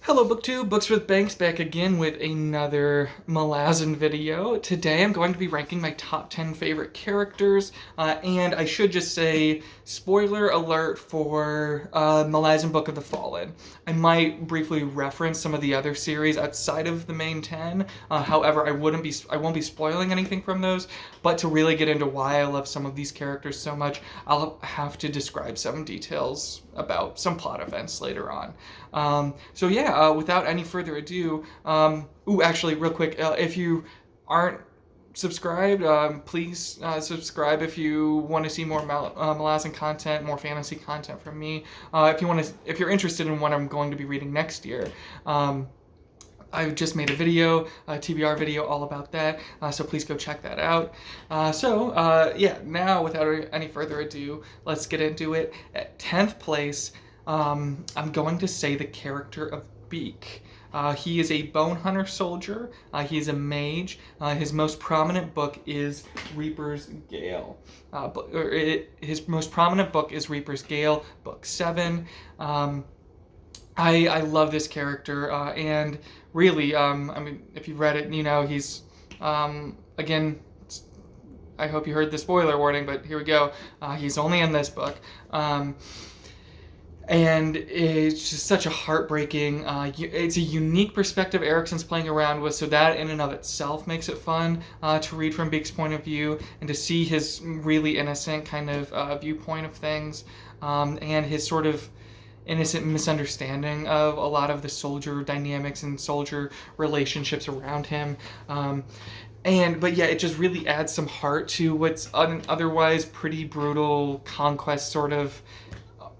Hello BookTube, Books with Banks back again with another Malazan video. Today I'm going to be ranking my top 10 favorite characters, and I should just say, spoiler alert for Malazan Book of the Fallen. I might briefly reference some of the other series outside of the main 10, however I won't be spoiling anything from those, but to really get into why I love some of these characters so much, I'll have to describe some details about some plot events later on. So yeah, without any further ado, actually, real quick, if you aren't subscribed, please subscribe if you want to see more Malazan content, more fantasy content from me. If you're interested in what I'm going to be reading next year. I just made a video, a TBR video all about that, so please go check that out. Yeah, now without any further ado, let's get into it. At 10th place, I'm going to say the character of Beak. He is a Bone Hunter soldier. He's a mage. His most prominent book is Reaper's Gale. His most prominent book is Reaper's Gale, book 7. I love this character, and really, I mean, if you've read it, you know he's, again, I hope you heard the spoiler warning, but here we go. He's only in this book. And it's just such a heartbreaking, it's a unique perspective Erikson's playing around with, so that in and of itself makes it fun to read from Beak's point of view, and to see his really innocent kind of viewpoint of things, and his sort of innocent misunderstanding of a lot of the soldier dynamics and soldier relationships around him. But yeah, it just really adds some heart to what's an otherwise pretty brutal conquest sort of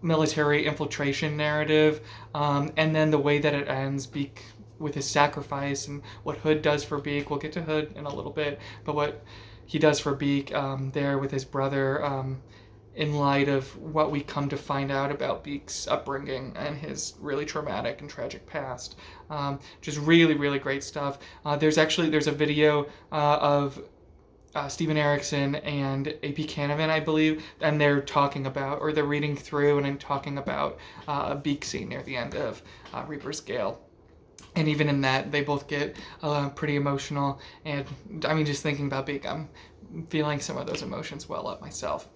military infiltration narrative, and then the way that it ends, Beak with his sacrifice and what Hood does for Beak. We'll get to Hood in a little bit, but what he does for Beak there with his brother, in light of what we come to find out about Beak's upbringing and his really traumatic and tragic past. Just really, really great stuff. There's a video of Steven Erikson and A.P. Canavan, I believe, and they're reading through and talking about a Beak scene near the end of Reaper's Gale. And even in that, they both get pretty emotional, and I mean, just thinking about Beak, I'm feeling some of those emotions well up myself.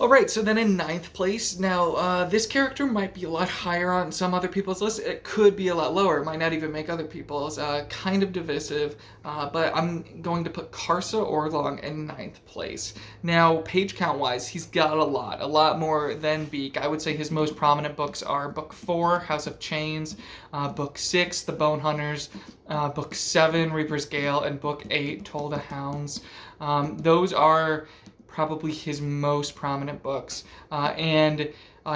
Alright, so then in 9th place, now this character might be a lot higher on some other people's lists. It could be a lot lower. It might not even make other people's. Kind of divisive, but I'm going to put Karsa Orlong in 9th place. Now, page count-wise, he's got a lot more than Beak. I would say his most prominent books are Book 4, House of Chains, Book 6, The Bone Hunters, Book 7, Reaper's Gale, and Book 8, Toll the Hounds. Those are probably his most prominent books, and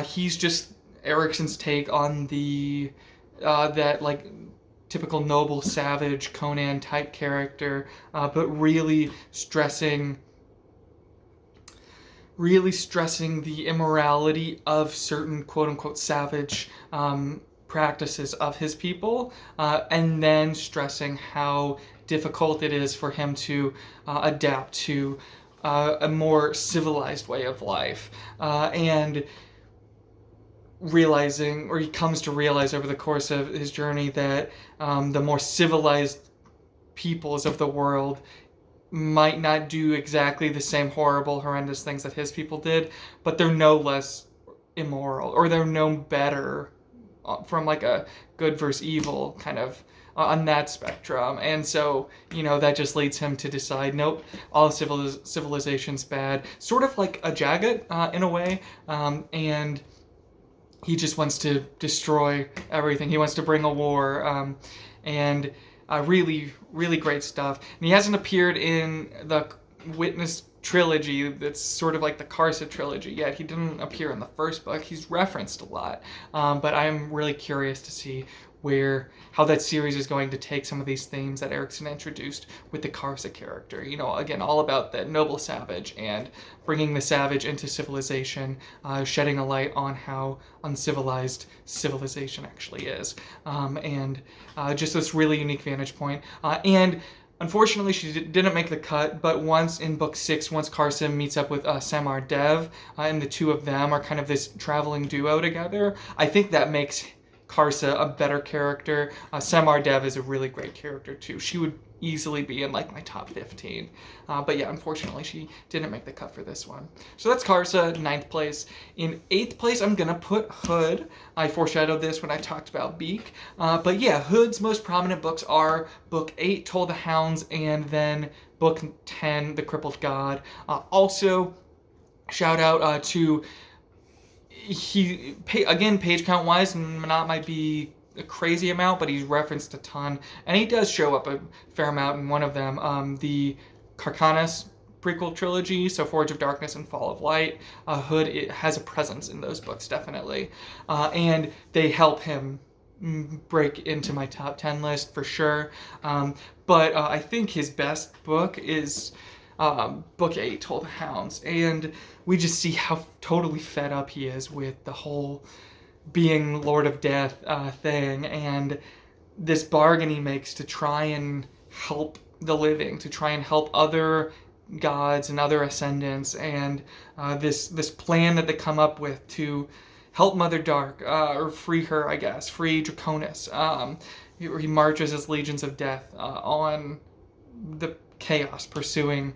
he's just Erikson's take on the that like typical noble savage Conan type character, but really stressing the immorality of certain quote-unquote savage practices of his people, and then stressing how difficult it is for him to adapt to a more civilized way of life, and he comes to realize over the course of his journey that the more civilized peoples of the world might not do exactly the same horrible, horrendous things that his people did, but they're no less immoral, or they're no better from like a good versus evil kind of on that spectrum. And so, you know, that just leads him to decide, nope, all civilization's bad. Sort of like a Jagat in a way. And he just wants to destroy everything. He wants to bring a war. And really, really great stuff. And he hasn't appeared in the Witness trilogy that's sort of like the Karsa trilogy yet. He didn't appear in the first book. He's referenced a lot. But I'm really curious to see how that series is going to take some of these themes that Erikson introduced with the Karsa character. You know, again, all about that noble savage and bringing the savage into civilization, shedding a light on how uncivilized civilization actually is. And just this really unique vantage point. And unfortunately, she didn't make the cut, but once in book 6, once Karsa meets up with Samar Dev, and the two of them are kind of this traveling duo together, I think that makes Karsa a better character. Samar Dev is a really great character too. She would easily be in like my top 15. But yeah, unfortunately she didn't make the cut for this one. So that's Karsa, 9th place. In 8th place, I'm gonna put Hood. I foreshadowed this when I talked about Beak. But yeah, Hood's most prominent books are book 8, Toll the Hounds, and then book 10, The Crippled God. Also, shout out to, again, page count wise, might be a crazy amount, but he's referenced a ton, and he does show up a fair amount in one of them, the Carcanis prequel trilogy, so Forge of Darkness and Fall of Light. Hood, it has a presence in those books, definitely, and they help him break into my top 10 list for sure. But I think his best book is book 8, Toll the Hounds, and we just see how totally fed up he is with the whole being Lord of Death thing, and this bargain he makes to try and help the living, to try and help other gods and other ascendants, and this plan that they come up with to help Mother Dark, or free her, I guess, free Draconis. He marches his legions of death on the chaos, pursuing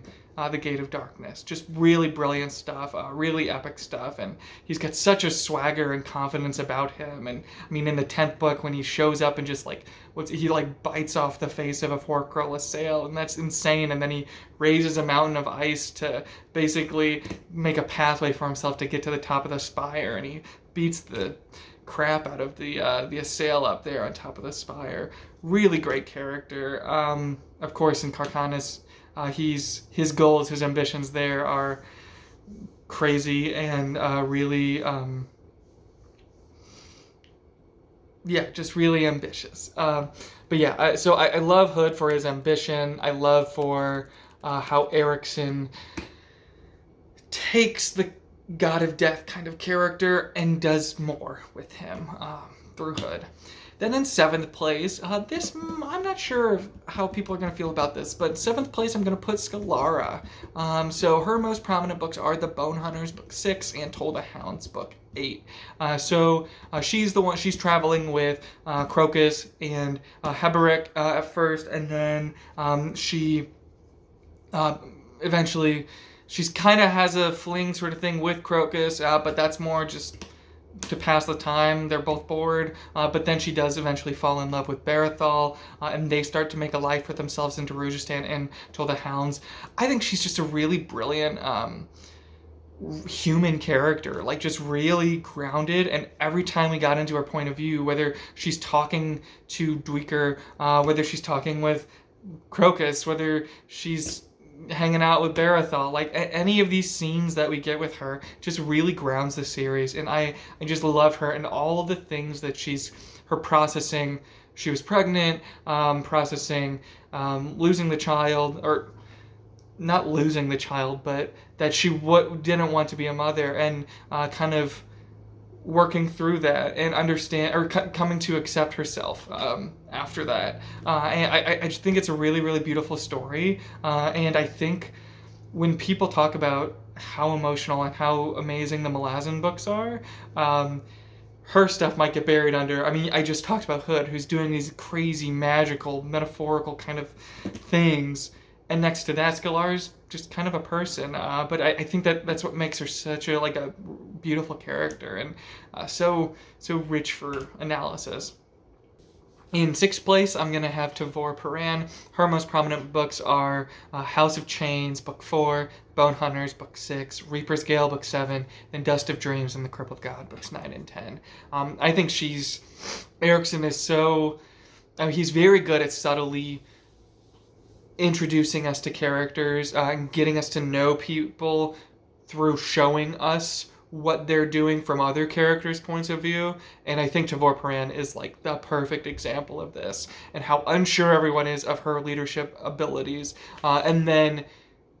the Gate of Darkness. Just really brilliant stuff, really epic stuff, and he's got such a swagger and confidence about him. And I mean, in the 10th book, when he shows up and just like, he like bites off the face of a four-curl sail, and that's insane. And then he raises a mountain of ice to basically make a pathway for himself to get to the top of the spire, and he beats the crap out of the assail up there on top of the spire. Really great character. Of course, in Carcanis, his goals, his ambitions there are crazy and really, just really ambitious. But yeah, so I love Hood for his ambition. I love for how Erikson takes the God of Death kind of character and does more with him through Hood. Then in 7th place, this, I'm not sure how people are going to feel about this, but 7th place I'm going to put Scillara. So her most prominent books are The Bone Hunters, book 6, and Toll the Hounds, book 8. She's the one, she's traveling with Crocus and Heberic at first, and then she eventually, she's kind of has a fling sort of thing with Crocus, but that's more just to pass the time. They're both bored, but then she does eventually fall in love with Barathol, and they start to make a life for themselves in Darujistan and Toll the Hounds. I think she's just a really brilliant human character, like just really grounded, and every time we got into her point of view, whether she's talking to Dweeker, whether she's talking with Crocus, whether she's hanging out with Barathol, like any of these scenes that we get with her just really grounds the series, and I just love her and all of the things that her processing. She was pregnant, processing losing the child, or not losing the child, but that she didn't want to be a mother, and kind of working through that and understand, or coming to accept herself after that. And I just think it's a really, really beautiful story. And I think when people talk about how emotional and how amazing the Malazan books are, her stuff might get buried under. I mean, I just talked about Hood, who's doing these crazy, magical, metaphorical kind of things. And next to that, Scilara's just kind of a person. But I think that's what makes her such a beautiful character, and so rich for analysis. In 6th place, I'm going to have Tavore Paran. Her most prominent books are House of Chains, book 4, Bone Hunters, book 6, Reaper's Gale, book 7, and Dust of Dreams and The Crippled God, books 9 and 10. I think Erikson is he's very good at subtly introducing us to characters and getting us to know people through showing us what they're doing from other characters' points of view. And I think Tavore Paran is like the perfect example of this, and how unsure everyone is of her leadership abilities. And then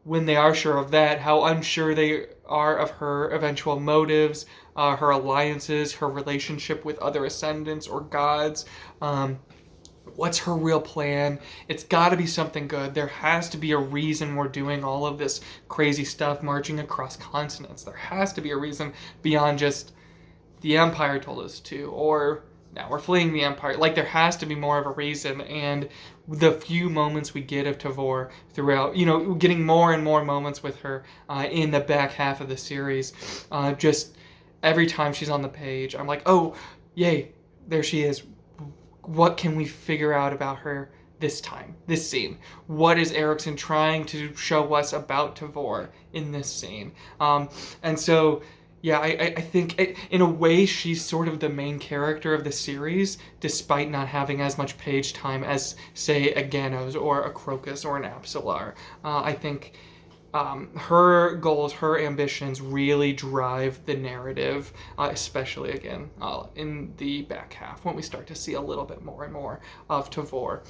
when they are sure of that, how unsure they are of her eventual motives, her alliances, her relationship with other ascendants or gods. What's her real plan? It's got to be something good. There has to be a reason we're doing all of this crazy stuff, marching across continents. There has to be a reason beyond just the Empire told us to, or now. We're fleeing the Empire. Like, there has to be more of a reason, and the few moments we get of Tavore throughout, getting more and more moments with her in the back half of the series, just every time she's on the page, I'm like, oh, yay, there she is. What can we figure out about her this time, this scene? What is Erikson trying to show us about Tavore in this scene? And so, yeah, I think in a way she's sort of the main character of the series, despite not having as much page time as, say, a Ganos or a Crocus or an Absolar. I think her goals, her ambitions really drive the narrative, especially, again, in the back half, when we start to see a little bit more and more of Tavore.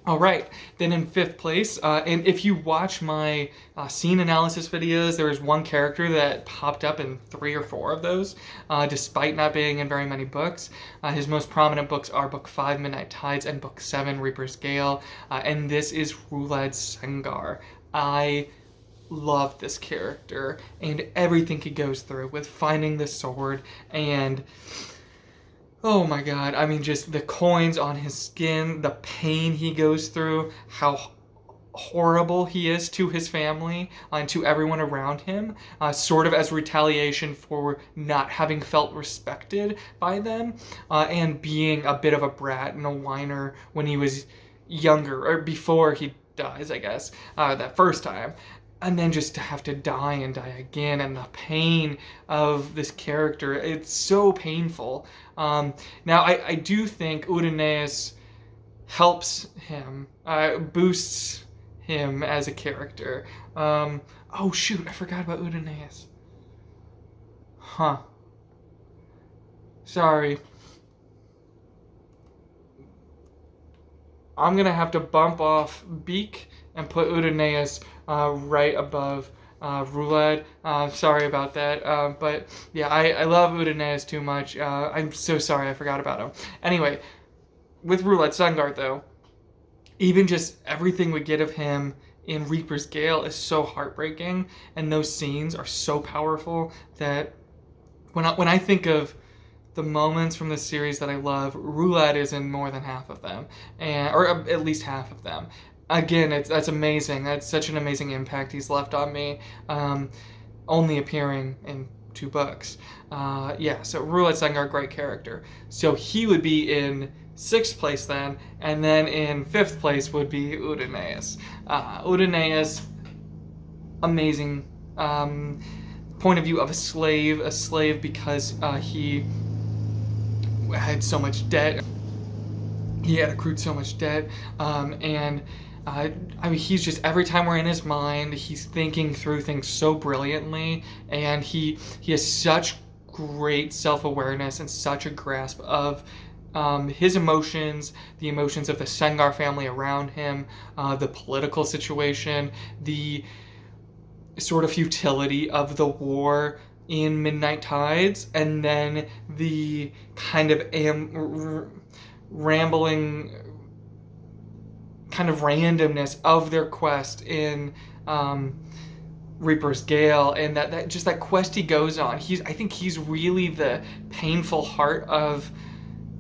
All right, then in 5th place, and if you watch my scene analysis videos, there was one character that popped up in 3 or 4 of those, despite not being in very many books. His most prominent books are Book 5, Midnight Tides, and Book 7, Reaper's Gale, and this is Roulette'S Sengar. I love this character and everything he goes through with finding the sword, and oh my god, I mean, just the coins on his skin, the pain he goes through, how horrible he is to his family and to everyone around him, sort of as retaliation for not having felt respected by them, and being a bit of a brat and a whiner when he was younger, or before he dies, I guess, that first time. And then just to have to die and die again, and the pain of this character, it's so painful. Now, I do think Udinaas helps him, boosts him as a character. Oh shoot, I forgot about Udinaas. Huh. Sorry. I'm gonna have to bump off Beak and put Udinaas right above Rhulad. Sorry about that. But yeah, I love Udinaas too much. I'm so sorry I forgot about him. Anyway, with Roulette'S Sengar, though, even just everything we get of him in Reaper's Gale is so heartbreaking, and those scenes are so powerful that when I think of the moments from the series that I love, Rhulad is in more than half of them, or at least half of them. Again, that's amazing. That's such an amazing impact he's left on me, only appearing in 2 books. Yeah, so Roulette'S Sengar, great character. So he would be in 6th place then, and then in 5th place would be Udinaas. Udinaas, amazing. Point of view of a slave because he had so much debt. He had accrued so much debt, and I mean, he's just, every time we're in his mind, he's thinking through things so brilliantly, and he has such great self-awareness and such a grasp of his emotions, the emotions of the Sengar family around him, the political situation, the sort of futility of the war in Midnight Tides, and then the kind of rambling kind of randomness of their quest in Reaper's Gale, and that just that quest he goes on. I think he's really the painful heart of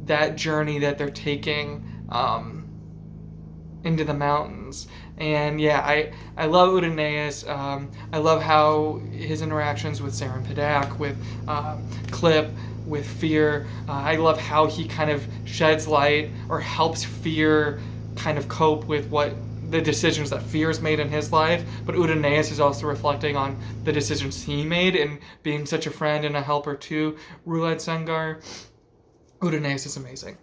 that journey that they're taking into the mountains. And yeah, I love Udinaas. I love how his interactions with Saren Padak, with Clip, with Fear. I love how he kind of sheds light or helps Fear kind of cope with what the decisions that Fear's made in his life, but Udinaas is also reflecting on the decisions he made and being such a friend and a helper to Roulette'S Sengar. Udinaas is amazing.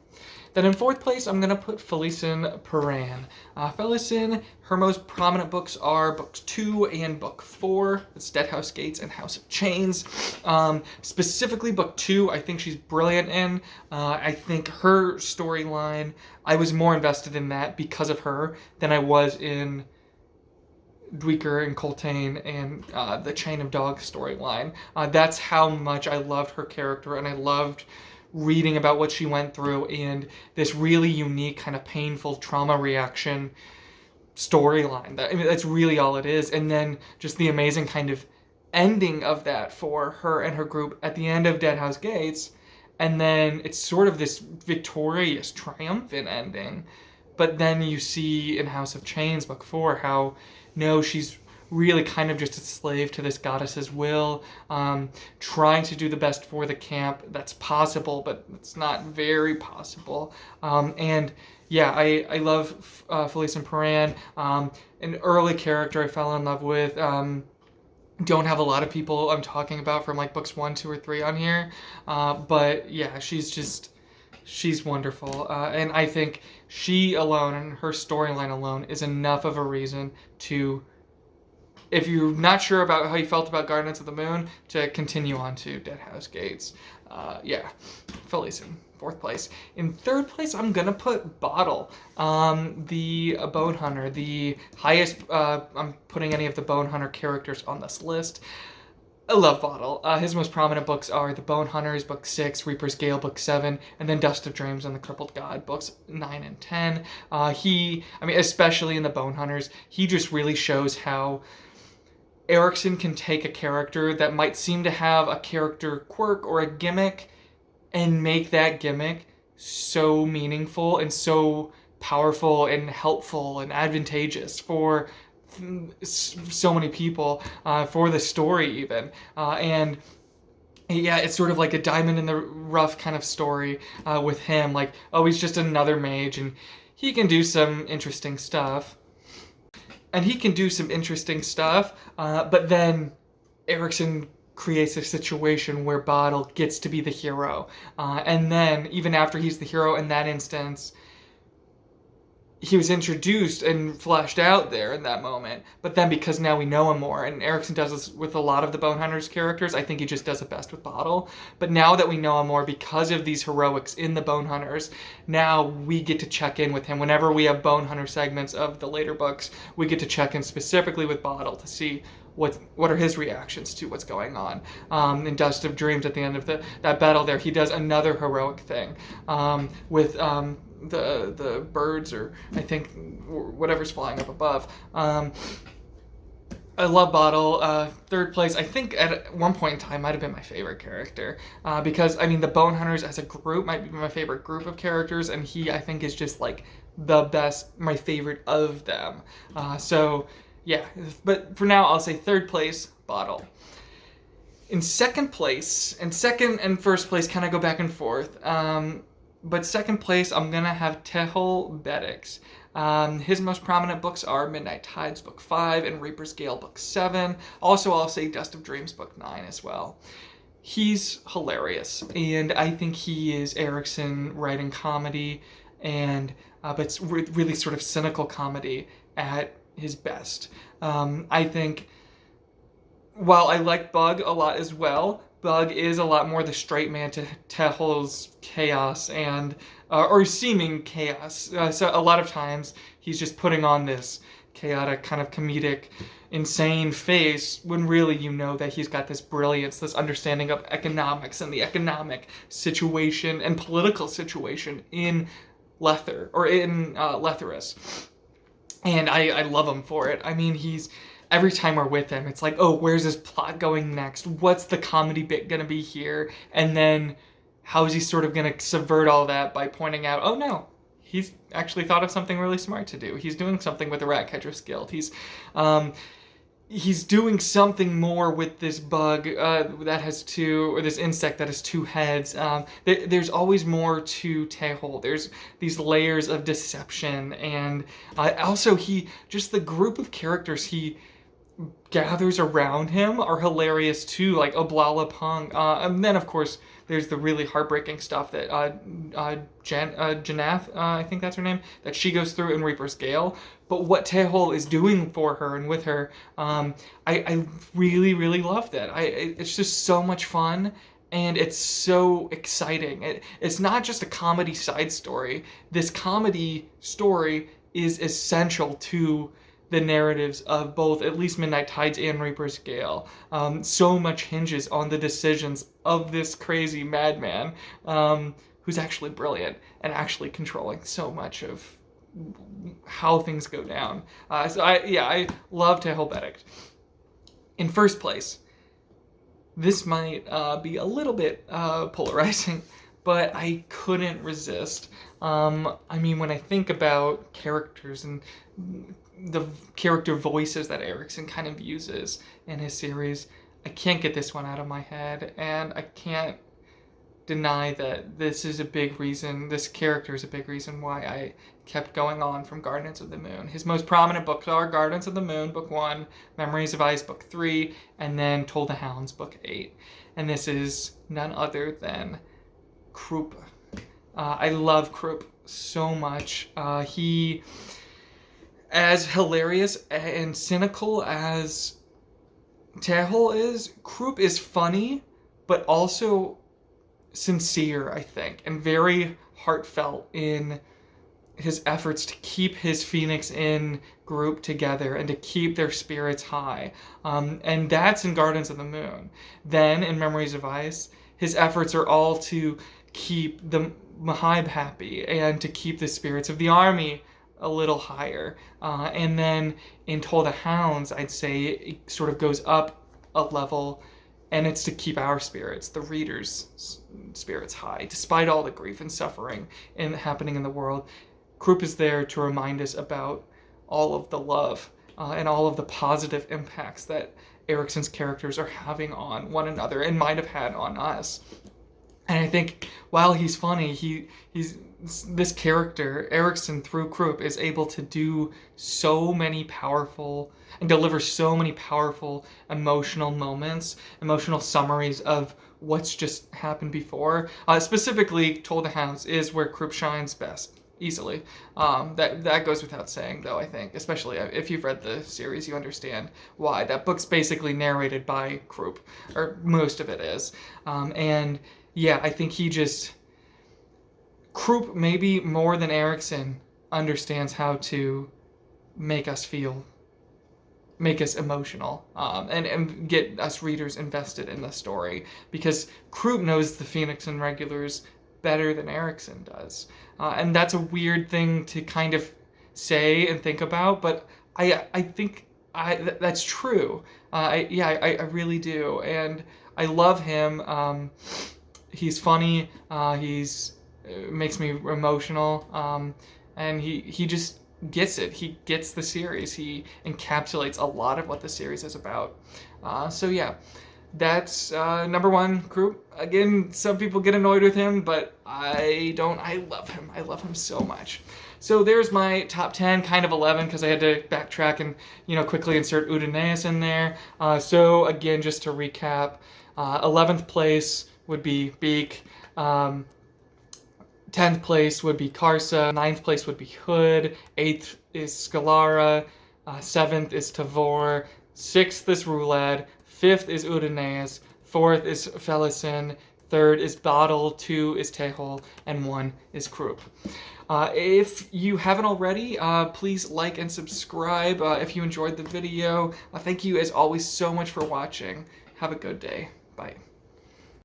Then in 4th place, I'm going to put Felisin Paran. Felisin, her most prominent books are Books 2 and Book 4. It's Dead House Gates and House of Chains. Specifically, Book 2, I think she's brilliant in. I think her storyline, I was more invested in that because of her than I was in Dweeker and Coltane and the Chain of Dogs storyline. That's how much I loved her character, and I loved reading about what she went through and this really unique kind of painful trauma reaction storyline. That's really all it is. And then just the amazing kind of ending of that for her and her group at the end of Dead House Gates, and then it's sort of this victorious, triumphant ending. But then you see in House of Chains, Book 4, how, no, she's really kind of just a slave to this goddess's will, trying to do the best for the camp. That's possible, but it's not very possible. And yeah, I love Felisin Paran, an early character I fell in love with. Don't have a lot of people I'm talking about from like books 1, 2, or 3 on here, but yeah, she's wonderful, and I think she alone and her storyline alone is enough of a reason to, if you're not sure about how you felt about Guardians of the Moon, to continue on to Deadhouse Gates. Yeah, Felisin, 4th place. In 3rd place, I'm gonna put Bottle, the Abode Hunter, the highest. I'm putting any of the Bone Hunter characters on this list. I love Bottle. His most prominent books are The Bone Hunters, Book 6, Reaper's Gale, Book 7, and then Dust of Dreams and the Crippled God, Books 9 and 10. Especially in The Bone Hunters, he just really shows how Erikson can take a character that might seem to have a character quirk or a gimmick and make that gimmick so meaningful and so powerful and helpful and advantageous for so many people, for the story even. And yeah, it's sort of like a diamond in the rough kind of story with him. Like, oh, he's just another mage and he can do some interesting stuff. But then Erikson creates a situation where Bottle gets to be the hero. And then, even after he's the hero in that instance, he was introduced and fleshed out there in that moment. But then, because now we know him more, and Erikson does this with a lot of the Bone Hunters characters, I think he just does it best with Bottle. But now that we know him more because of these heroics in the Bone Hunters, now we get to check in with him. Whenever we have Bone Hunter segments of the later books, we get to check in specifically with Bottle to see what are his reactions to what's going on. In Dust of Dreams, at the end of that battle there, he does another heroic thing with the birds, or I think whatever's flying up above. I love Bottle. 3rd place, I think at one point in time might have been my favorite character, because I mean the Bone Hunters as a group might be my favorite group of characters, and he, I think, is just like the best, my favorite of them. So yeah, but for now I'll say 3rd place, Bottle. In 2nd place, and 2nd and 1st place kind of go back and forth. But 2nd place, I'm going to have Tehol Bedix. His most prominent books are Midnight Tides, Book 5, and Reaper's Gale, Book 7. Also, I'll say Dust of Dreams, Book 9 as well. He's hilarious, and I think he is Erikson writing comedy, and but it's really sort of cynical comedy at his best. I think, while I like Bug a lot as well, Bug is a lot more the straight man to Tehol's chaos and or seeming chaos. So a lot of times he's just putting on this chaotic kind of comedic, insane face when really you know that he's got this brilliance, this understanding of economics and the economic situation and political situation in Lether or in Letheris. And I love him for it. I mean, every time we're with him, it's like, oh, where's this plot going next? What's the comedy bit going to be here? And then how is he sort of going to subvert all that by pointing out, oh no, he's actually thought of something really smart to do. He's doing something with the Ratcatcher's Guild. He's doing something more with this bug that has this insect that has 2 heads. There's always more to Tehol. There's these layers of deception, and also just the group of characters he gathers around him are hilarious too, like Oblala Pung. And then, of course, there's the really heartbreaking stuff that Janath, I think that's her name, that she goes through in Reaper's Gale. But what Tehol is doing for her and with her, I really, really love that. It's just so much fun, and it's so exciting. It's not just a comedy side story. This comedy story is essential to the narratives of both at least Midnight Tides and Reaper's Gale. So much hinges on the decisions of this crazy madman who's actually brilliant and actually controlling so much of how things go down. So I love Tehol Bedix. In 1st place, this might be a little bit polarizing, but I couldn't resist. I mean, when I think about characters and the character voices that Erikson kind of uses in his series, I can't get this one out of my head, and I can't deny that this character is a big reason why I kept going on from Guardians of the Moon. His most prominent books are Guardians of the Moon, Book 1, Memories of Ice, Book 3, and then Toll the Hounds, Book 8. And this is none other than Kruppe. I love Kruppe so much. He, as hilarious and cynical as Tehol is, Kruppe is funny, but also sincere, I think, and very heartfelt in his efforts to keep his Phoenix Inn group together and to keep their spirits high. And that's in Guardians of the Moon. Then in Memories of Ice, his efforts are all to keep the Mahib happy and to keep the spirits of the army a little higher. And then in Toll the Hounds, I'd say it sort of goes up a level, and it's to keep our spirits, the readers' spirits, high, despite all the grief and suffering happening in the world. Kruppe is there to remind us about all of the love and all of the positive impacts that Erikson's characters are having on one another and might have had on us. And I think while he's funny, he's this character, Erikson, through Kruppe, is able to do so many powerful and deliver so many powerful emotional moments, emotional summaries of what's just happened before. Specifically, Toll the Hounds is where Kruppe shines best, easily. That goes without saying, though, I think. Especially if you've read the series, you understand why. That book's basically narrated by Kruppe, or most of it is. And yeah, I think Kruppe, maybe more than Erikson, understands how to make us feel, make us emotional, and get us readers invested in the story. Because Kruppe knows the Phoenix and regulars better than Erikson does. And that's a weird thing to kind of say and think about, but I think that's true. I really do. And I love him. He's funny. He's makes me emotional. And he just gets it. He gets the series. He encapsulates a lot of what the series is about. So yeah, that's number one, Kruppe. Again, some people get annoyed with him, but I don't. I love him. I love him so much. So there's my top 10, kind of 11, because I had to backtrack and quickly insert Udinaas in there. So again, just to recap, 11th place would be Beak. 10th place would be Karsa. 9th place would be Hood. 8th is Scillara. 7th is Tavore. 6th is Rhulad. 5th is Udinaas. 4th is Felisin. 3rd is Bottle. 2 is Tehol. And 1 is Kruppe. If you haven't already, please like and subscribe if you enjoyed the video. Thank you, as always, so much for watching. Have a good day. Bye.